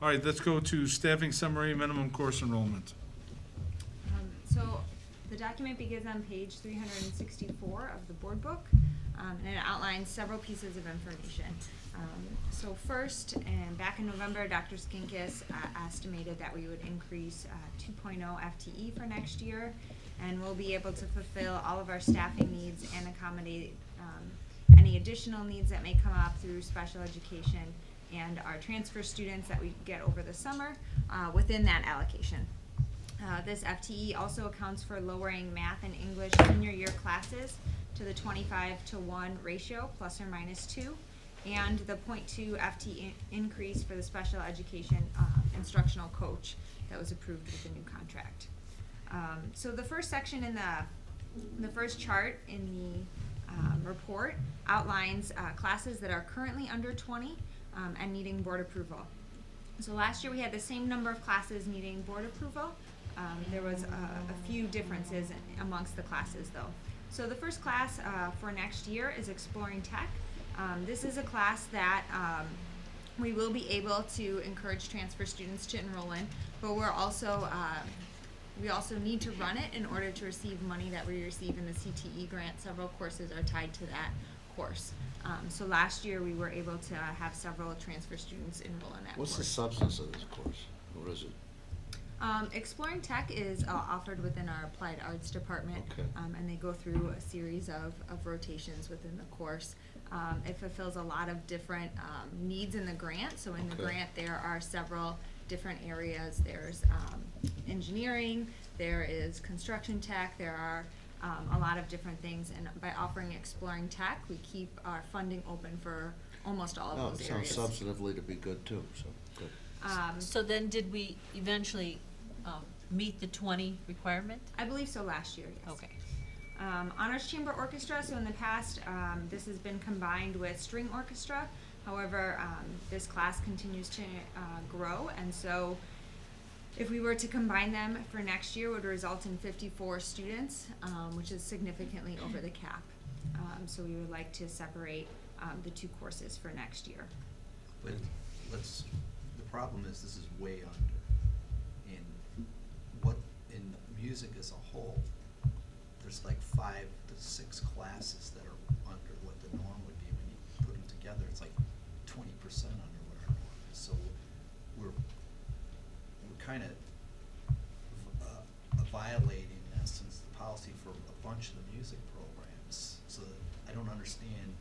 All right, let's go to staffing summary, minimum course enrollment. So the document begins on page 364 of the board book, and it outlines several pieces of information. So first, and back in November, Dr. Skinkis estimated that we would increase 2.0 FTE for next year, and we'll be able to fulfill all of our staffing needs and accommodate any additional needs that may come up through special education and our transfer students that we get over the summer within that allocation. This FTE also accounts for lowering math and English senior year classes to the 25-to-1 ratio, plus or minus 2, and the 0.2 FTE increase for the special education instructional coach that was approved with the new contract. So the first section in the first chart in the report outlines classes that are currently under 20 and needing board approval. So last year we had the same number of classes needing board approval. There was a few differences amongst the classes though. So the first class for next year is Exploring Tech. This is a class that we will be able to encourage transfer students to enroll in, but we also need to run it in order to receive money that we receive in the CTE grant. Several courses are tied to that course. So last year we were able to have several transfer students enroll in that What's course. the substance of this course? What is it? Exploring Tech is offered within our Applied Arts department, Okay. And they go through a series of rotations within the course. It fulfills a lot of different needs in the grant. So in the Okay. grant there are several different areas. There's engineering, there is construction tech, there are a lot of different things. And by offering Exploring Tech, we keep our funding open for almost all of Oh, those it areas. sounds substantively to be good too, so, good. So then did we eventually meet the 20 requirement? I believe so last year, yes. Okay. Honors Chamber Orchestra, so in the past, this has been combined with string orchestra. However, this class continues to grow, and so if we were to combine them for next year, it would result in 54 students, which is significantly over the cap. So we would like to separate the two courses for next year. But the problem is this is way under. In music as a whole, there's like 5 to 6 classes that are under what the norm would be. When you put them together, it's like 20% under what our norm is. So we're kind of violating, in essence, the policy for a bunch of the music programs. So I don't understand.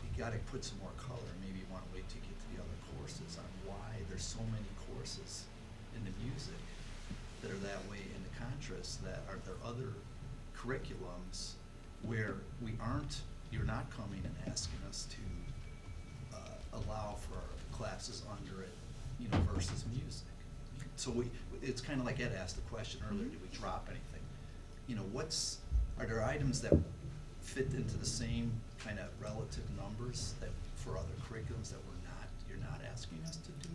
You gotta put some more color. Maybe you wanna wait till you get to the other courses on why there's so many courses in the music that are that way, in the contrast that are there other curriculums where you're not coming and asking us to allow for classes under it, versus music. So it's kind of like Ed asked the question earlier, did we drop anything? Are there items that fit into the same kind of relative numbers that for other curriculums that you're not asking us to do?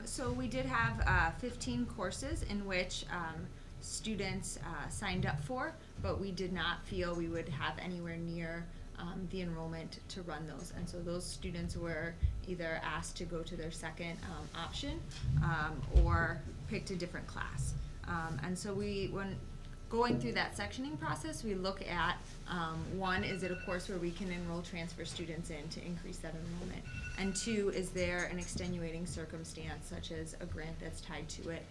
So we did have 15 courses in which students signed up for, but we did not feel we would have anywhere near the enrollment to run those. And so those students were either asked to go to their second option or picked a different class. And so when going through that sectioning process, we look at, one, is it a course where we can enroll transfer students in to increase that enrollment? And 2, is there an extenuating circumstance such as a grant that's tied to it,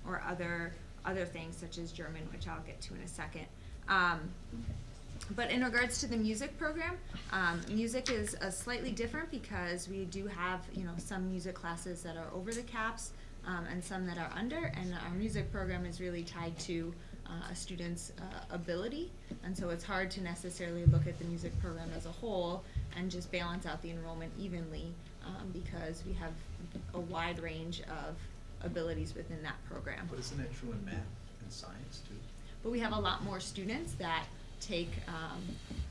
or other things such as German, which I'll get to in a second. But in regards to the music program, music is slightly different because we do have, some music classes that are over the caps and some that are under, and our music program is really tied to a student's ability, and so it's hard to necessarily look at the music program as a whole and just balance out the enrollment evenly because we have a wide range of abilities within that program. But isn't that true in math and science too? But we have a lot more students that take,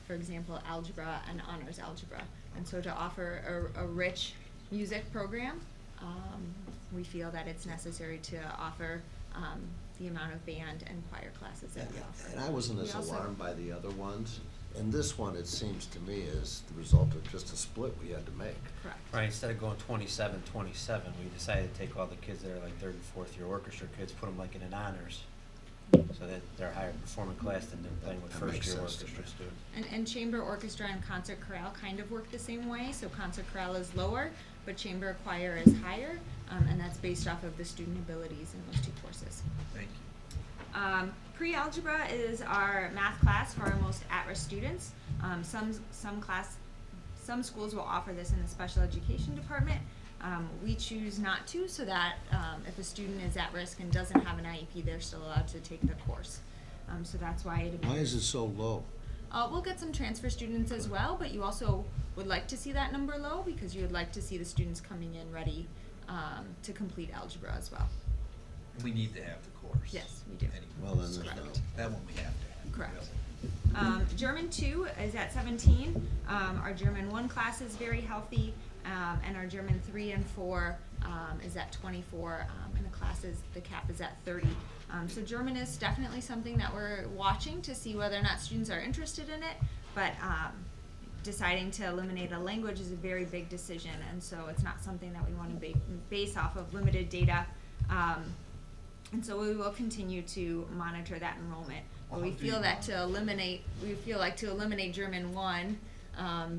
for example, algebra and honors algebra, and so to offer a rich music program, we feel that it's necessary to offer the amount of band and choir classes that we offer. And I wasn't We as also- alarmed by the other ones, And this one, it seems to me, is the result of just a split we had to make. Correct. Right, instead of going 27-27, we decided to take all the kids that are like third and fourth year orchestra kids, put them like in an honors, so that they're a higher performing class than they're playing with That first makes year sense to orchestra me. students. And chamber orchestra and concert chorale kind of work the same way. So concert chorale is lower, but chamber choir is higher, and that's based off of the student abilities in those two courses. Thank you. Pre-algebra is our math class for our most at-risk students. Some schools will offer this in the special education department. We choose not to, so that if a student is at risk and doesn't have an IEP, they're still allowed to take the course. So that's why it. Why is it so low? We'll get some transfer students as well, but you also would like to see that number low because you would like to see the students coming in ready to complete algebra as well. We need to have the course. Yes, we do. Anyway. Well, then there's Correct. no. That one we have to have. Correct. German 2 is at 17. Our German 1 class is very healthy, and our German 3 and 4 is at 24, and the cap is at 30. So German is definitely something that we're watching to see whether or not students are interested in it, but deciding to eliminate a language is a very big decision, and so it's not something that we want to base off of limited data. And so we will continue to monitor that enrollment. But we feel like to eliminate German 1,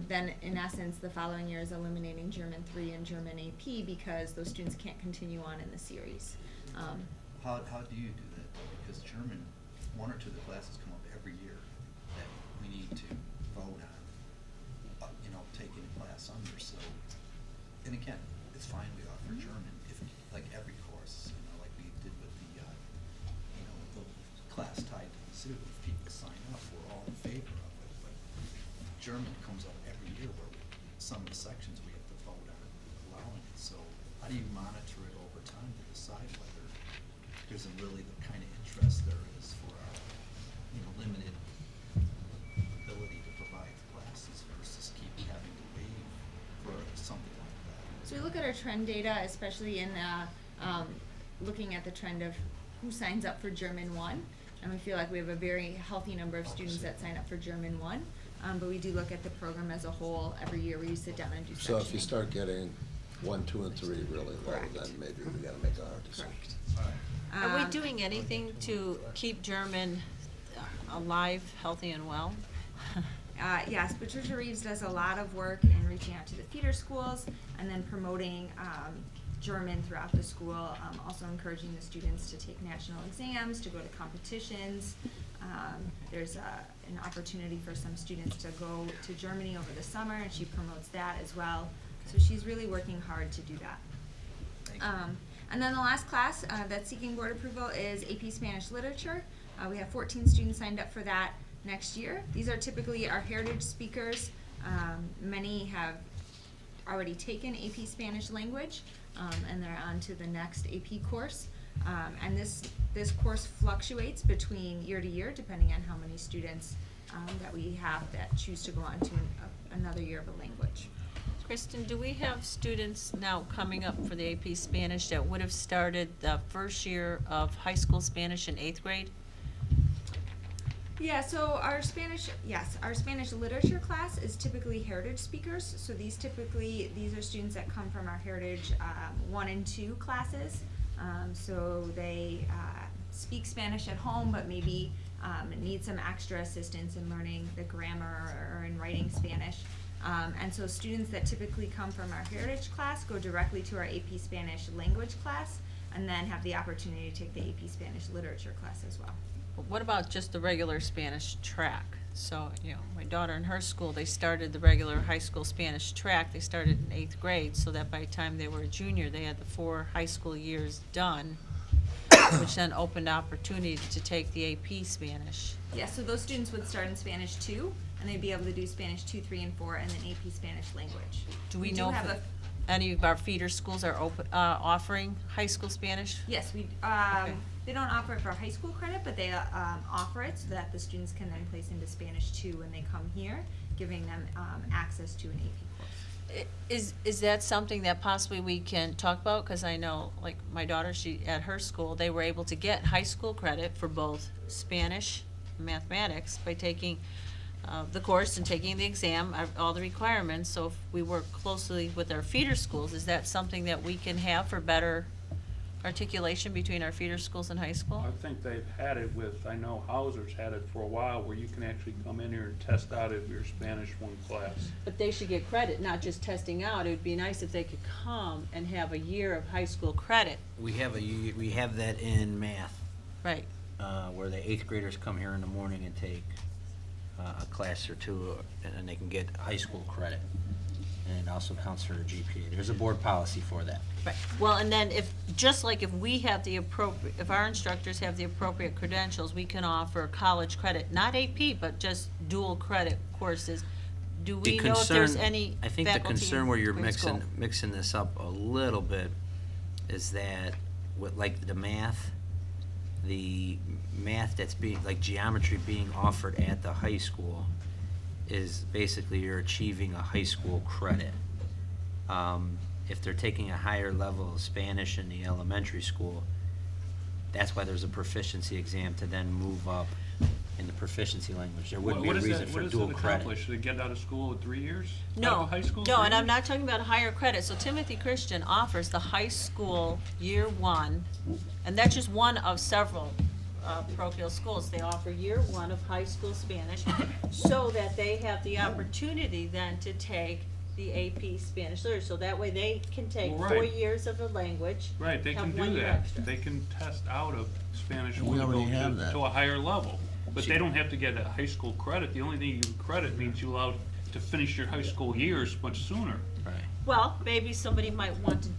then in essence the following year is eliminating German 3 and German AP because those students can't continue on in the series. How do you do that though? Because German, one or two of the classes come up every year that we need to vote on, taking a class under, so, and again, it's fine we offer German, if, like every course, like we did with the, the class tied to the zoo, if people sign up, we're all in favor of it, but German comes up every year where some of the sections we have to vote on allowing it, so how do you monitor it over time to decide whether there's really the kind of interest there is for our, limited ability to provide the classes versus keep having to waive for something like that? So we look at our trend data, especially in looking at the trend of who signs up for German 1, and we feel like we have a very healthy number of students that sign up for German 1, but we do look at the program as a whole every year where you sit down and do So if you sectioning. start getting 1, 2, and 3 really low, Correct. then maybe we gotta make a hard decision. Correct. All right. Are we doing anything to keep German alive, healthy, and well? Yes, Patricia Reeves does a lot of work in reaching out to the feeder schools and then promoting German throughout the school, also encouraging the students to take national exams, to go to competitions. There's an opportunity for some students to go to Germany over the summer, and she promotes that as well. So she's really working hard to do that. Thank you. And then the last class that's seeking board approval is AP Spanish Literature. We have 14 students signed up for that next year. These are typically our heritage speakers. Many have already taken AP Spanish Language, and they're on to the next AP course. And this course fluctuates between year to year, depending on how many students that we have that choose to go on to another year of a language. Kristen, do we have students now coming up for the AP Spanish that would have started the first year of high school Spanish in 8th grade? Yeah, so our Spanish literature class is typically heritage speakers. So these are students that come from our heritage 1 and 2 classes. So they speak Spanish at home, but maybe need some extra assistance in learning the grammar or in writing Spanish. And so students that typically come from our heritage class go directly to our AP Spanish language class and then have the opportunity to take the AP Spanish literature class as well. But what about just the regular Spanish track? So, my daughter in her school, they started the regular high school Spanish track. They started in 8th grade, so that by the time they were a junior, they had the 4 high school years done, which then opened opportunity to take the AP Spanish. Yeah, so those students would start in Spanish 2, and they'd be able to do Spanish 2, 3, and 4, and then AP Spanish language. Do we do know have if any of our feeder schools are offering high school Spanish? Yes, we. Okay. They don't offer it for high school credit, but they offer it so that the students can then place into Spanish 2 when they come here, giving them access to an AP course. Is that something that possibly we can talk about? Because I know, like, my daughter, at her school, they were able to get high school credit for both Spanish and mathematics by taking the course and taking the exam, all the requirements. So if we work closely with our feeder schools, is that something that we can have for better articulation between our feeder schools and high school? I think they've had it with, I know Hauser's had it for a while, where you can actually come in here and test out of your Spanish 1 class. But they should get credit, not just testing out. It would be nice if they could come and have a year of high school credit. We have that in math, Right. where the 8th graders come here in the morning and take a class or two, and they can get high school credit. And it also counts for their GPA. There's a board policy for that. Right. Well, and then just like if we have the appropriate, if our instructors have the appropriate credentials, we can offer college credit, not AP, but just dual credit courses. Do we know if there's any I think the faculty concern where you're in school? mixing this up a little bit is that with like the math that's being, like geometry being offered at the high school is basically you're achieving a high school credit. If they're taking a higher level of Spanish in the elementary school, that's why there's a proficiency exam to then move up in the proficiency language. There wouldn't be a reason for dual What does it credit. accomplish? They get out of school in 3 years? Out No, of high school? no, 3 and I'm years? not talking about higher credit. So Timothy Christian offers the high school year 1, and that's just one of several parochial schools. They offer year 1 of high school Spanish so that they have the opportunity then to take the AP Spanish literature. So that way they can take Well, 4 right. years of the language. Right, they have can 1 do year that. extra. They can test out of Spanish We 1 already to go have that. to a higher level. But they don't have to get a high school credit. The only thing you credit means you're allowed to finish your high school years much sooner. Right. Well, maybe somebody might want to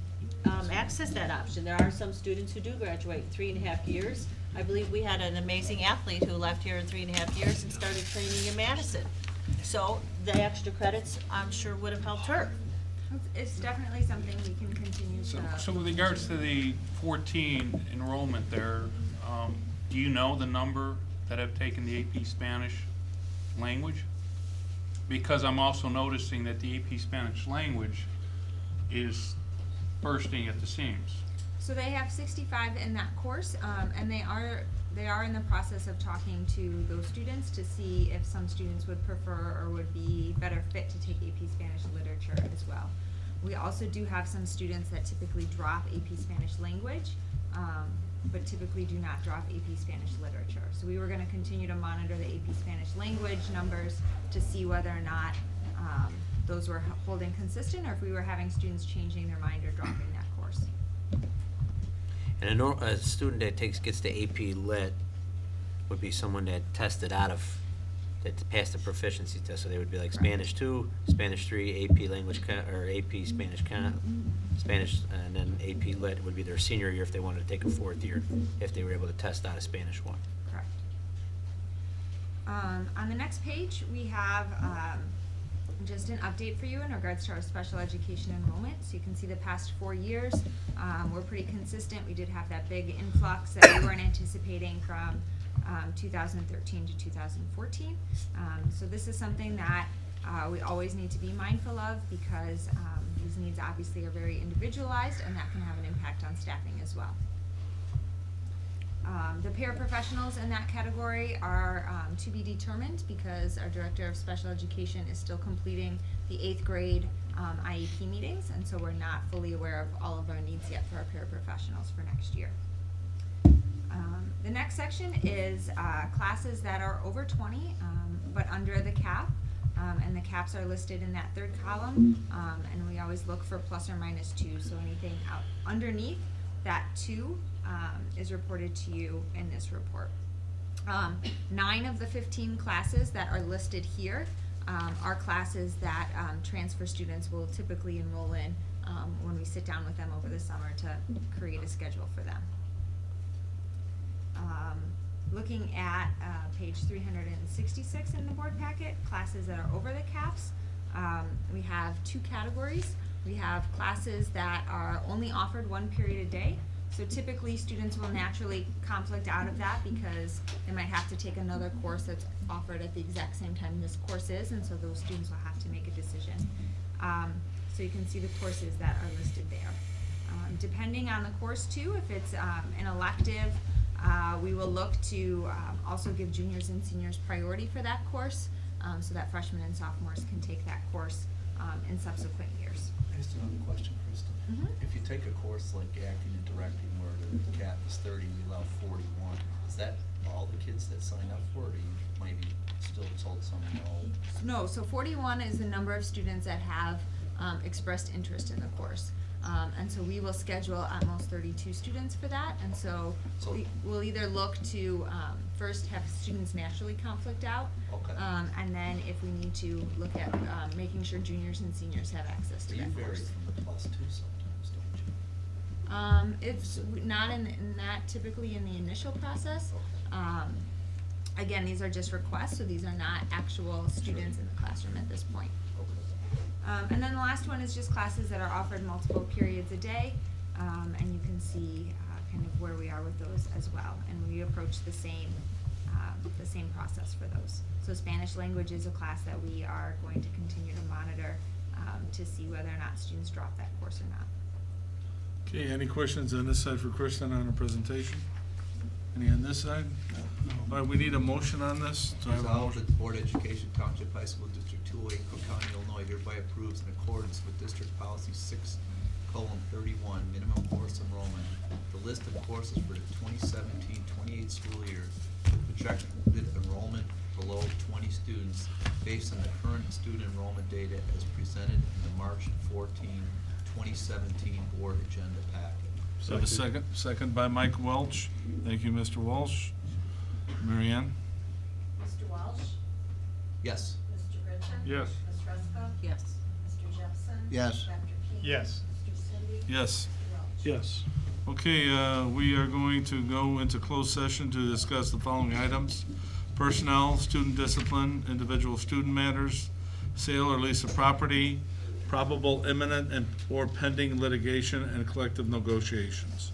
access that option. There are some students who do graduate in 3.5 years. I believe we had an amazing athlete who left here in 3.5 years and started training in Madison. So the extra credits, I'm sure, would have helped her. It's definitely something we can continue So, to. so with regards to the 14 enrollment there, do you know the number that have taken the AP Spanish language? Because I'm also noticing that the AP Spanish language is bursting at the seams. So they have 65 in that course, and they are in the process of talking to those students to see if some students would prefer or would be better fit to take AP Spanish literature as well. We also do have some students that typically drop AP Spanish language, but typically do not drop AP Spanish literature. So we were going to continue to monitor the AP Spanish language numbers to see whether or not those were holding consistent, or if we were having students changing their mind or dropping that course. And a student that gets the AP Lit would be someone that tested out of, that passed the proficiency test, so they would be like Spanish 2, Spanish 3, AP Language, or AP Spanish, Spanish, and then AP Lit would be their senior year if they wanted to take a 4th year, if they were able to test out of Spanish 1. Correct. On the next page, we have just an update for you in regards to our special education enrollment. So you can see the past 4 years, we're pretty consistent. We did have that big influx that we weren't anticipating from 2013 to 2014. So this is something that we always need to be mindful of, because these needs obviously are very individualized, and that can have an impact on staffing as well. The paraprofessionals in that category are to be determined, because our Director of Special Education is still completing the 8th grade IEP meetings, and so we're not fully aware of all of our needs yet for our paraprofessionals for next year. The next section is classes that are over 20, but under the cap, and the caps are listed in that 3rd column, and we always look for plus or minus 2, so anything out underneath that 2 is reported to you in this report. 9 of the 15 classes that are listed here are classes that transfer students will typically enroll in when we sit down with them over the summer to create a schedule for them. Looking at page 366 in the board packet, classes that are over the caps, we have 2 categories. We have classes that are only offered 1 period a day. So typically students will naturally conflict out of that, because they might have to take another course that's offered at the exact same time this course is, and so those students will have to make a decision. So you can see the courses that are listed there. Depending on the course too, if it's an elective, we will look to also give juniors and seniors priority for that course. so that freshmen and sophomores can take that course in subsequent years. I just have another question, Kristen. Mhm. If you take a course like acting and directing where the cap is 30, we allow 41, is that all the kids that sign up for it, or you maybe still told some no? No, so 41 is the number of students that have expressed interest in the course. And so we will schedule at most 32 students for that, and so So- we'll either look to first have students naturally conflict out. Okay. And then if we need to, look at making sure juniors and seniors have access to So you that vary course. from the plus two sometimes, don't you? It's not in that typically in the initial process. Okay. Again, these are just requests, so these are not actual students in the classroom at this point. Okay. And then the last one is just classes that are offered multiple periods a day, and you can see kind of where we are with those as well. And we approach the same process for those. So Spanish language is a class that we are going to continue to monitor to see whether or not students drop that course or not. Okay, any questions on this side for Kristen on her presentation? Any on this side? All right, we need a motion on this. Do I have a Resolved motion? that the Board of Education Township High School District 208, Cook County, Illinois hereby approves in accordance with District Policy 6:31, minimum course enrollment, the list of courses for the 2017-28 school year with projected enrollment below 20 students based on the current student enrollment data as presented in the March 14, 2017 Board Agenda Packet. So have a second, second by Mike Welch. Thank you, Mr. Walsh. Mary Ann? Mr. Walsh? Yes. Mr. Goodson? Yes. Ms. Ruska? Yes. Mr. Jepson? Yes. Dr. King? Yes. Mr. Cindy? Yes. Mr. Welch? Yes. Okay, we are going to go into closed session to discuss the following items: personnel, student discipline, individual student matters, sale or lease of property, probable imminent and or pending litigation, and collective negotiations.